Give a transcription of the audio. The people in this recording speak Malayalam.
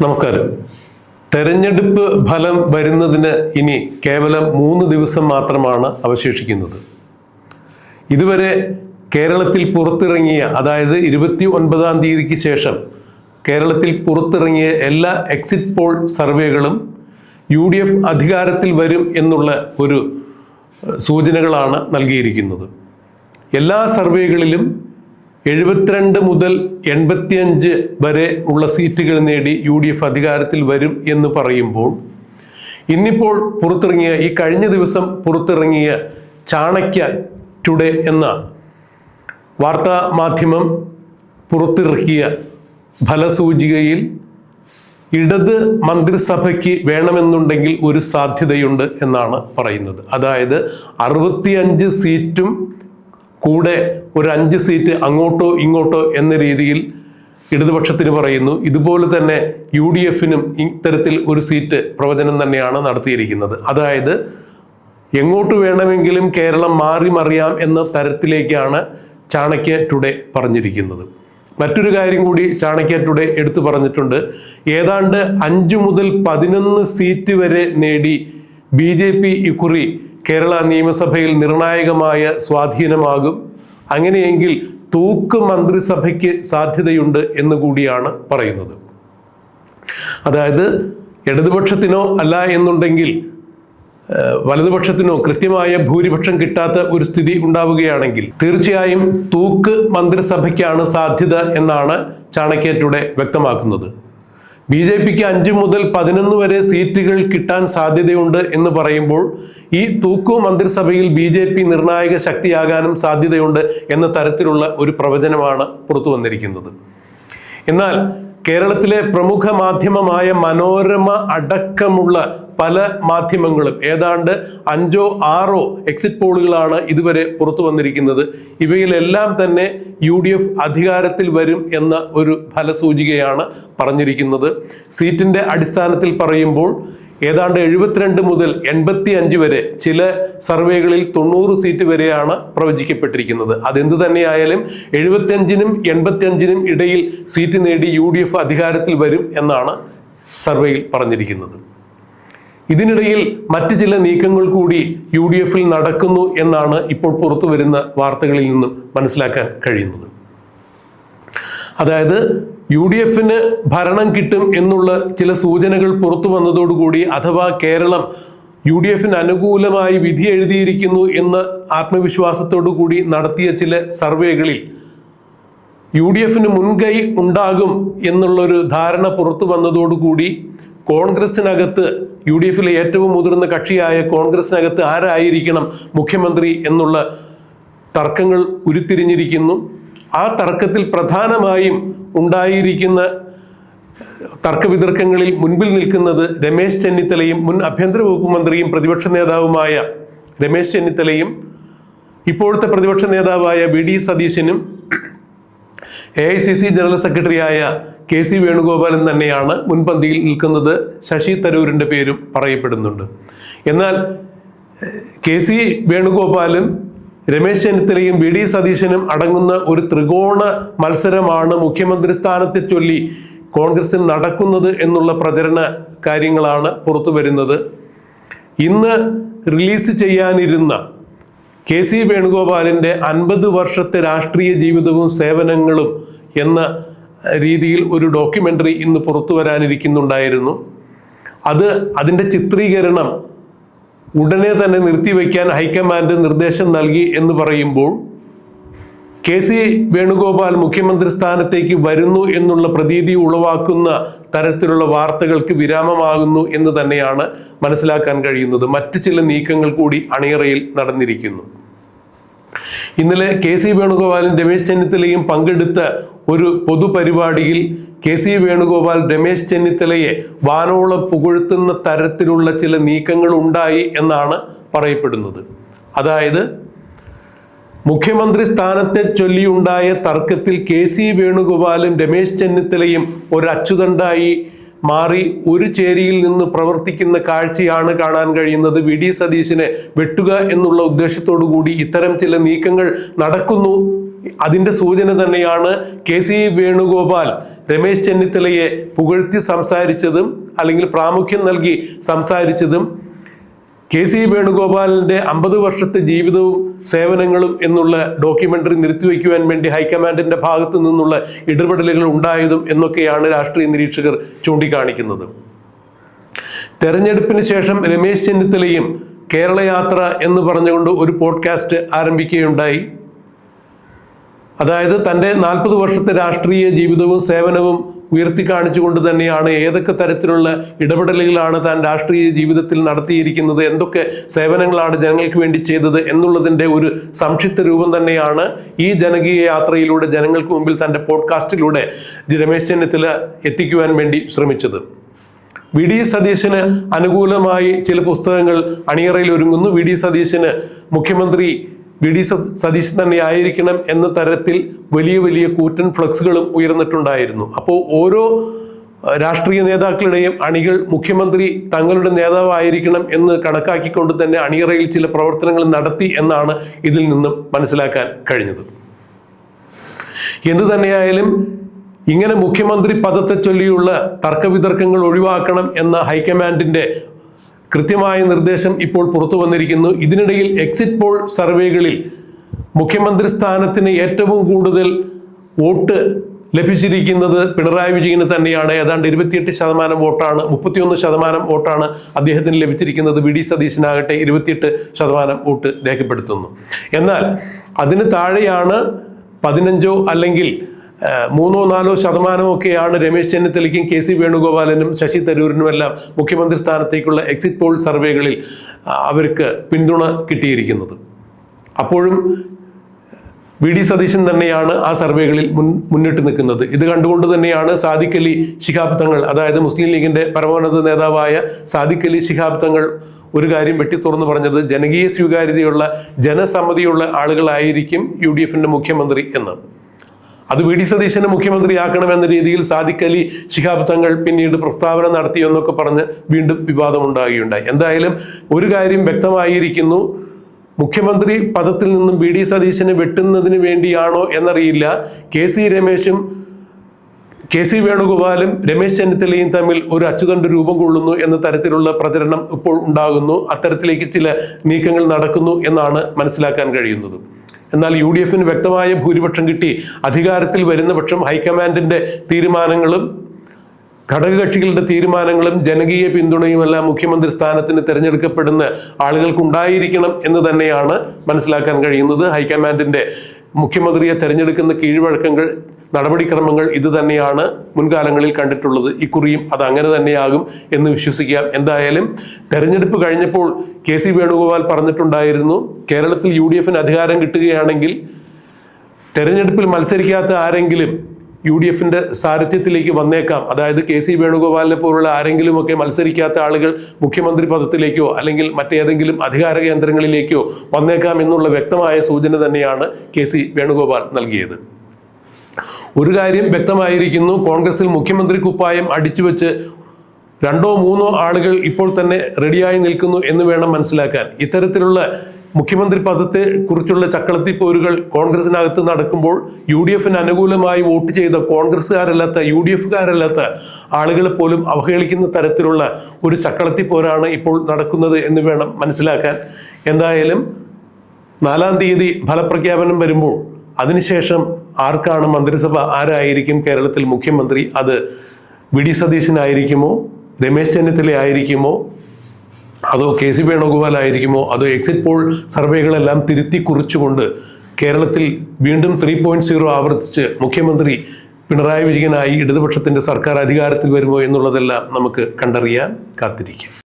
നമസ്കാരം. തെരഞ്ഞെടുപ്പ് ഫലം വരുന്നതിന് ഇനി കേവലം 3 ദിവസം മാത്രമാണ് അവശേഷിക്കുന്നത്. ഇതുവരെ കേരളത്തിൽ പുറത്തിറങ്ങിയ, അതായത് 29-ാം തീയതിക്ക് ശേഷം കേരളത്തിൽ പുറത്തിറങ്ങിയ എല്ലാ എക്സിറ്റ് പോൾ സർവേകളും UDF അധികാരത്തിൽ വരും എന്നുള്ള ഒരു സൂചനകളാണ് നൽകിയിരിക്കുന്നത്. എല്ലാ സർവേകളിലും 72 മുതൽ 85 വരെ ഉള്ള സീറ്റുകൾ നേടി UDF അധികാരത്തിൽ വരും എന്ന് പറയുമ്പോൾ, ഇന്നിപ്പോൾ പുറത്തിറങ്ങിയ, ഈ കഴിഞ്ഞ ദിവസം പുറത്തിറങ്ങിയ ചാണക്യ ടുഡേ എന്ന വാർത്താ മാധ്യമം പുറത്തിറക്കിയ ഫലസൂചികയിൽ ഇടത് മന്ത്രിസഭയ്ക്ക് വേണമെന്നുണ്ടെങ്കിൽ ഒരു സാധ്യതയുണ്ട് എന്നാണ് പറയുന്നത്. അതായത് 65 സീറ്റും കൂടെ ഒരു 5 സീറ്റ് അങ്ങോട്ടോ ഇങ്ങോട്ടോ എന്ന രീതിയിൽ ഇടതുപക്ഷത്തിന് പറയുന്നു. ഇതുപോലെ തന്നെ UDFനും ഇത്തരത്തിൽ ഒരു സീറ്റ് പ്രവചനം തന്നെയാണ് നടത്തിയിരിക്കുന്നത്. അതായത് എങ്ങോട്ട് വേണമെങ്കിലും കേരളം മാറി മറിയാം എന്ന തരത്തിലേക്കാണ് ചാണക്യ ടുഡേ പറഞ്ഞിരിക്കുന്നത്. മറ്റൊരു കാര്യം കൂടി ചാണക്യ ടുഡേ എടുത്തു പറഞ്ഞിട്ടുണ്ട്. ഏതാണ്ട് 5 മുതൽ 11 സീറ്റ് വരെ നേടി BJP ഇക്കുറി കേരള നിയമസഭയിൽ നിർണായകമായ സ്വാധീനമാകും. അങ്ങനെയെങ്കിൽ തൂക്ക് മന്ത്രിസഭയ്ക്ക് സാധ്യതയുണ്ട് എന്ന് കൂടിയാണ് പറയുന്നത്. അതായത് ഇടതുപക്ഷത്തിനോ അല്ല എന്നുണ്ടെങ്കിൽ വലതുപക്ഷത്തിനോ കൃത്യമായ ഭൂരിപക്ഷം കിട്ടാത്ത ഒരു സ്ഥിതി ഉണ്ടാവുകയാണെങ്കിൽ തീർച്ചയായും തൂക്ക് മന്ത്രിസഭയ്ക്കാണ് സാധ്യത എന്നാണ് ചാണക്യ ടുഡേ വ്യക്തമാക്കുന്നത്. BJPക്ക് 5 മുതൽ 11 വരെ സീറ്റുകൾ കിട്ടാൻ സാധ്യതയുണ്ട് എന്ന് പറയുമ്പോൾ ഈ തൂക്കു മന്ത്രിസഭയിൽ BJP നിർണായക ശക്തിയാകാനും സാധ്യതയുണ്ട് എന്ന തരത്തിലുള്ള ഒരു പ്രവചനമാണ് പുറത്തു വന്നിരിക്കുന്നത്. എന്നാൽ കേരളത്തിലെ പ്രമുഖ മാധ്യമമായ മനോരമ അടക്കമുള്ള പല മാധ്യമങ്ങളും ഏതാണ്ട് 5ഓ 6ഓ എക്സിറ്റ് പോളുകളാണ് ഇതുവരെ പുറത്തു വന്നിരിക്കുന്നത്. ഇവയിലെല്ലാം തന്നെ UDF അധികാരത്തിൽ വരും എന്ന ഒരു ഫലസൂചികയാണ് പറഞ്ഞിരിക്കുന്നത്. സീറ്റിന്റെ അടിസ്ഥാനത്തിൽ പറയുമ്പോൾ ഏതാണ്ട് 72 മുതൽ 85 വരെ, ചില സർവേകളിൽ 90 സീറ്റ് വരെയാണ് പ്രവചിക്കപ്പെട്ടിരിക്കുന്നത്. അതെന്ത് തന്നെയായാലും 75-നും 85-നും ഇടയിൽ സീറ്റ് നേടി UDF അധികാരത്തിൽ വരും എന്നാണ് സർവേയിൽ പറഞ്ഞിരിക്കുന്നത്. ഇതിനിടയിൽ മറ്റ് ചില നീക്കങ്ങൾ കൂടി UDFൽ നടക്കുന്നു എന്നാണ് ഇപ്പോൾ പുറത്തു വരുന്ന വാർത്തകളിൽ നിന്നും മനസ്സിലാക്കാൻ കഴിയുന്നത്. അതായത് UDFന് ഭരണം കിട്ടും എന്നുള്ള ചില സൂചനകൾ പുറത്തു വന്നതോടുകൂടി, അഥവാ കേരളം UDFന് അനുകൂലമായി വിധി എഴുതിയിരിക്കുന്നു എന്ന ആത്മവിശ്വാസത്തോടു കൂടി നടത്തിയ ചില സർവേകളിൽ UDFന് മുൻകൈ ഉണ്ടാകും എന്നുള്ളൊരു ധാരണ പുറത്തു വന്നതോടുകൂടി കോൺഗ്രസിനകത്ത്, UDFിലെ ഏറ്റവും മുതിർന്ന കക്ഷിയായ കോൺഗ്രസിനകത്ത് ആരായിരിക്കണം മുഖ്യമന്ത്രി എന്നുള്ള തർക്കങ്ങൾ ഉരുത്തിരിഞ്ഞിരിക്കുന്നു. ആ തർക്കത്തിൽ പ്രധാനമായും ഉണ്ടായിരിക്കുന്ന തർക്കവിതർക്കങ്ങളിൽ മുൻപിൽ നിൽക്കുന്നത് രമേശ് ചെന്നിത്തലയും, മുൻ ആഭ്യന്തര വകുപ്പ് മന്ത്രിയും പ്രതിപക്ഷ നേതാവുമായ രമേശ് ചെന്നിത്തലയും ഇപ്പോഴത്തെ പ്രതിപക്ഷ നേതാവായ VD സതീശനും AICC ജനറൽ സെക്രട്ടറിയായ KC വേണുഗോപാലും തന്നെയാണ് മുൻപന്തിയിൽ നിൽക്കുന്നത്. ശശി തരൂരിൻ്റെ പേരും പറയപ്പെടുന്നുണ്ട്. എന്നാൽ KC വേണുഗോപാലും രമേശ് ചെന്നിത്തലയും VD സതീശനും അടങ്ങുന്ന ഒരു ത്രികോണ മത്സരമാണ് മുഖ്യമന്ത്രി സ്ഥാനത്തെ ചൊല്ലി കോൺഗ്രസിൽ നടക്കുന്നത് എന്നുള്ള പ്രചരണ കാര്യങ്ങളാണ് പുറത്തു വരുന്നത്. ഇന്ന് റിലീസ് ചെയ്യാനിരുന്ന KC വേണുഗോപാലിൻ്റെ 50 വർഷത്തെ രാഷ്ട്രീയ ജീവിതവും സേവനങ്ങളും എന്ന രീതിയിൽ ഒരു ഡോക്യുമെൻ്ററി ഇന്ന് പുറത്തു വരാനിരിക്കുന്നുണ്ടായിരുന്നു. അതിൻ്റെ ചിത്രീകരണം ഉടനെ തന്നെ നിർത്തിവെക്കാൻ ഹൈക്കമാൻഡ് നിർദ്ദേശം നൽകി എന്ന് പറയുമ്പോൾ KC വേണുഗോപാൽ മുഖ്യമന്ത്രി സ്ഥാനത്തേക്ക് വരുന്നു എന്നുള്ള പ്രതീതി ഉളവാക്കുന്ന തരത്തിലുള്ള വാർത്തകൾക്ക് വിരാമമാകുന്നു എന്ന് തന്നെയാണ് മനസ്സിലാക്കാൻ കഴിയുന്നത്. മറ്റു ചില നീക്കങ്ങൾ കൂടി അണിയറയിൽ നടന്നിരിക്കുന്നു. ഇന്നലെ KC വേണുഗോപാലും രമേശ് ചെന്നിത്തലയും പങ്കെടുത്ത ഒരു പൊതുപരിപാടിയിൽ KC വേണുഗോപാൽ രമേശ് ചെന്നിത്തലയെ വാനോളം പുകഴ്ത്തുന്ന തരത്തിലുള്ള ചില നീക്കങ്ങൾ ഉണ്ടായി എന്നാണ് പറയപ്പെടുന്നത്. അതായത് മുഖ്യമന്ത്രി സ്ഥാനത്തെ ചൊല്ലിയുണ്ടായ തർക്കത്തിൽ KC വേണുഗോപാലും രമേശ് ചെന്നിത്തലയും ഒരു അച്ചുതണ്ടായി മാറി ഒരു ചേരിയിൽ നിന്ന് പ്രവർത്തിക്കുന്ന കാഴ്ചയാണ് കാണാൻ കഴിയുന്നത്. VD സതീശനെ വെട്ടുക എന്നുള്ള ഉദ്ദേശത്തോടു കൂടി ഇത്തരം ചില നീക്കങ്ങൾ നടക്കുന്നു അതിൻ്റെ സൂചന തന്നെയാണ് KC വേണുഗോപാൽ രമേശ് ചെന്നിത്തലയെ പുകഴ്ത്തി സംസാരിച്ചതും അല്ലെങ്കിൽ പ്രാമുഖ്യം നൽകി സംസാരിച്ചതും. KC വേണുഗോപാലിൻ്റെ 50 വർഷത്തെ ജീവിതവും സേവനങ്ങളും എന്നുള്ള ഡോക്യുമെൻ്ററി നിർത്തിവെക്കുവാൻ വേണ്ടി ഹൈക്കമാൻഡിൻ്റെ ഭാഗത്തു നിന്നുള്ള ഇടപെടലുകൾ ഉണ്ടായതും എന്നൊക്കെയാണ് രാഷ്ട്രീയ നിരീക്ഷകർ ചൂണ്ടിക്കാണിക്കുന്നത്. തെരഞ്ഞെടുപ്പിന് ശേഷം രമേശ് ചെന്നിത്തലയും കേരള യാത്ര എന്ന് പറഞ്ഞുകൊണ്ട് ഒരു പോഡ്കാസ്റ്റ് ആരംഭിക്കുകയുണ്ടായി. അതായത് തൻ്റെ 40 വർഷത്തെ രാഷ്ട്രീയ ജീവിതവും സേവനവും ഉയർത്തി കാണിച്ചുകൊണ്ട് തന്നെയാണ് ഏതൊക്കെ തരത്തിലുള്ള ഇടപെടലുകളാണ് താൻ രാഷ്ട്രീയ ജീവിതത്തിൽ നടത്തിയിരിക്കുന്നത്, എന്തൊക്കെ സേവനങ്ങളാണ് ജനങ്ങൾക്ക് വേണ്ടി ചെയ്തത് എന്നുള്ളതിൻ്റെ ഒരു സംക്ഷിപ്ത രൂപം തന്നെയാണ് ഈ ജനകീയ യാത്രയിലൂടെ ജനങ്ങൾക്ക് മുമ്പിൽ തൻ്റെ പോഡ്കാസ്റ്റിലൂടെ രമേശ് ചെന്നിത്തല എത്തിക്കുവാൻ വേണ്ടി ശ്രമിച്ചത്. VD സതീശന് അനുകൂലമായി ചില പുസ്തകങ്ങൾ അണിയറയിൽ ഒരുങ്ങുന്നു. VD സതീശന് മുഖ്യമന്ത്രി VD സതീശൻ തന്നെ ആയിരിക്കണം എന്ന തരത്തിൽ വലിയ വലിയ കൂറ്റൻ ഫ്ലക്സുകളും ഉയർന്നിട്ടുണ്ടായിരുന്നു. അപ്പോൾ ഓരോ രാഷ്ട്രീയ നേതാക്കളുടെയും അണികൾ മുഖ്യമന്ത്രി തങ്ങളുടെ നേതാവായിരിക്കണം എന്ന് കണക്കാക്കിക്കൊണ്ട് തന്നെ അണിയറയിൽ ചില പ്രവർത്തനങ്ങൾ നടത്തി എന്നാണ് ഇതിൽ നിന്നും മനസ്സിലാക്കാൻ കഴിഞ്ഞത്. എന്തു തന്നെയായാലും ഇങ്ങനെ മുഖ്യമന്ത്രി പദത്തെ ചൊല്ലിയുള്ള തർക്കവിതർക്കങ്ങൾ ഒഴിവാക്കണം എന്ന ഹൈക്കമാൻഡിൻ്റെ കൃത്യമായ നിർദ്ദേശം ഇപ്പോൾ പുറത്തു വന്നിരിക്കുന്നു. ഇതിനിടയിൽ എക്സിറ്റ് പോൾ സർവേകളിൽ മുഖ്യമന്ത്രി സ്ഥാനത്തിന് ഏറ്റവും കൂടുതൽ വോട്ട് ലഭിച്ചിരിക്കുന്നത് പിണറായി വിജയന് തന്നെയാണ്. ഏതാണ്ട് 28% വോട്ടാണ്, 31% വോട്ടാണ് അദ്ദേഹത്തിന് ലഭിച്ചിരിക്കുന്നത്. VD സതീശനാകട്ടെ 28% വോട്ട് രേഖപ്പെടുത്തുന്നു. എന്നാൽ അതിന് താഴെയാണ് 15 അല്ലെങ്കിൽ 3-4% ഒക്കെയാണ് രമേശ് ചെന്നിത്തലയ്ക്കും KC വേണുഗോപാലിനും ശശി തരൂരിനുമെല്ലാം മുഖ്യമന്ത്രി സ്ഥാനത്തേക്കുള്ള എക്സിറ്റ് പോൾ സർവേകളിൽ അവർക്ക് പിന്തുണ കിട്ടിയിരിക്കുന്നത്. അപ്പോഴും VD സതീശൻ തന്നെയാണ് ആ സർവേകളിൽ മുന്നിട്ട് നിൽക്കുന്നത്. ഇത് കണ്ടുകൊണ്ട് തന്നെയാണ് സാദിഖ് അലി ശിഹാബ് തങ്ങൾ, അതായത് മുസ്ലിം ലീഗിൻ്റെ പരമോന്നത നേതാവായ സാദിഖ് അലി ശിഹാബ് തങ്ങൾ ഒരു കാര്യം വെട്ടിത്തുറന്ന് പറഞ്ഞത്, ജനകീയ സ്വീകാര്യതയുള്ള ജനസമ്മതിയുള്ള ആളുകളായിരിക്കും UDFൻ്റെ മുഖ്യമന്ത്രി എന്ന്. അത് VD സതീശനെ മുഖ്യമന്ത്രിയാക്കണമെന്ന രീതിയിൽ സാദിഖ് അലി ശിഹാബ് തങ്ങൾ പിന്നീട് പ്രസ്താവന നടത്തിയെന്നൊക്കെ പറഞ്ഞ് വീണ്ടും വിവാദമുണ്ടാകുകയുണ്ടായി. എന്തായാലും ഒരു കാര്യം വ്യക്തമായിരിക്കുന്നു, മുഖ്യമന്ത്രി പദത്തിൽ നിന്നും VD സതീശനെ വെട്ടുന്നതിന് വേണ്ടിയാണോ എന്നറിയില്ല, KC വേണുഗോപാലും രമേശ് ചെന്നിത്തലയും തമ്മിൽ ഒരു അച്ചുതണ്ട് രൂപം കൊള്ളുന്നു എന്ന തരത്തിലുള്ള പ്രചരണം ഇപ്പോൾ ഉണ്ടാകുന്നു. അത്തരത്തിലേക്ക് ചില നീക്കങ്ങൾ നടക്കുന്നു എന്നാണ് മനസ്സിലാക്കാൻ കഴിയുന്നത്. എന്നാൽ UDFന് വ്യക്തമായ ഭൂരിപക്ഷം കിട്ടി അധികാരത്തിൽ വരുന്ന പക്ഷം ഹൈക്കമാൻഡിൻ്റെ തീരുമാനങ്ങളും ഘടകകക്ഷികളുടെ തീരുമാനങ്ങളും ജനകീയ പിന്തുണയുമെല്ലാം മുഖ്യമന്ത്രി സ്ഥാനത്തിന് തിരഞ്ഞെടുക്കപ്പെടുന്ന ആളുകൾക്കുണ്ടായിരിക്കണം എന്ന് തന്നെയാണ് മനസ്സിലാക്കാൻ കഴിയുന്നത്. ഹൈക്കമാൻഡിൻ്റെ മുഖ്യമന്ത്രിയെ തിരഞ്ഞെടുക്കുന്ന കീഴ്വഴക്കങ്ങൾ, നടപടിക്രമങ്ങൾ ഇത് തന്നെയാണ് മുൻകാലങ്ങളിൽ കണ്ടിട്ടുള്ളത്. ഇക്കുറിയും അത് അങ്ങനെ തന്നെയാകും എന്ന് വിശ്വസിക്കാം. എന്തായാലും തെരഞ്ഞെടുപ്പ് കഴിഞ്ഞപ്പോൾ KC വേണുഗോപാൽ പറഞ്ഞിട്ടുണ്ടായിരുന്നു, കേരളത്തിൽ UDFന് അധികാരം കിട്ടുകയാണെങ്കിൽ തെരഞ്ഞെടുപ്പിൽ മത്സരിക്കാത്ത ആരെങ്കിലും UDFൻ്റെ സാരഥ്യത്തിലേക്ക് വന്നേക്കാം. അതായത് KC വേണുഗോപാലിനെ പോലുള്ള ആരെങ്കിലുമൊക്കെ മത്സരിക്കാത്ത ആളുകൾ മുഖ്യമന്ത്രി പദത്തിലേക്കോ അല്ലെങ്കിൽ മറ്റേതെങ്കിലും അധികാര കേന്ദ്രങ്ങളിലേക്കോ വന്നേക്കാം എന്നുള്ള വ്യക്തമായ സൂചന തന്നെയാണ് KC വേണുഗോപാൽ നൽകിയത്. ഒരു കാര്യം വ്യക്തമായിരിക്കുന്നു, കോൺഗ്രസിൽ മുഖ്യമന്ത്രി കുപ്പായം അടിച്ചുവെച്ച് 2-3 ആളുകൾ ഇപ്പോൾ തന്നെ റെഡിയായി നിൽക്കുന്നു എന്ന് വേണം മനസ്സിലാക്കാൻ. ഇത്തരത്തിലുള്ള മുഖ്യമന്ത്രി പദത്തെ കുറിച്ചുള്ള ചക്കളത്തിപ്പോരുകൾ കോൺഗ്രസിനകത്ത് നടക്കുമ്പോൾ UDFന് അനുകൂലമായി വോട്ട് ചെയ്ത കോൺഗ്രസ്സുകാരല്ലാത്ത UDFക്കാരല്ലാത്ത ആളുകളെ പോലും അവഹേളിക്കുന്ന തരത്തിലുള്ള ഒരു ചക്കളത്തിപ്പോരാണ് ഇപ്പോൾ നടക്കുന്നത് എന്ന് വേണം മനസ്സിലാക്കാൻ. എന്തായാലും 4-ാം തീയതി ഫലപ്രഖ്യാപനം വരുമ്പോൾ അതിനുശേഷം ആർക്കാണ് മന്ത്രിസഭ, ആരായിരിക്കും കേരളത്തിൽ മുഖ്യമന്ത്രി, അത് VD സതീശനായിരിക്കുമോ, രമേശ് ചെന്നിത്തല ആയിരിക്കുമോ, അതോ KC വേണുഗോപാൽ ആയിരിക്കുമോ, അതോ എക്സിറ്റ് പോൾ സർവേകളെല്ലാം തിരുത്തി കുറിച്ചുകൊണ്ട് കേരളത്തിൽ വീണ്ടും 3.0 ആവർത്തിച്ച് മുഖ്യമന്ത്രി പിണറായി വിജയനായി ഇടതുപക്ഷത്തിൻ്റെ സർക്കാർ അധികാരത്തിൽ വരുമോ എന്നുള്ളതെല്ലാം നമുക്ക് കണ്ടറിയാൻ കാത്തിരിക്കാം.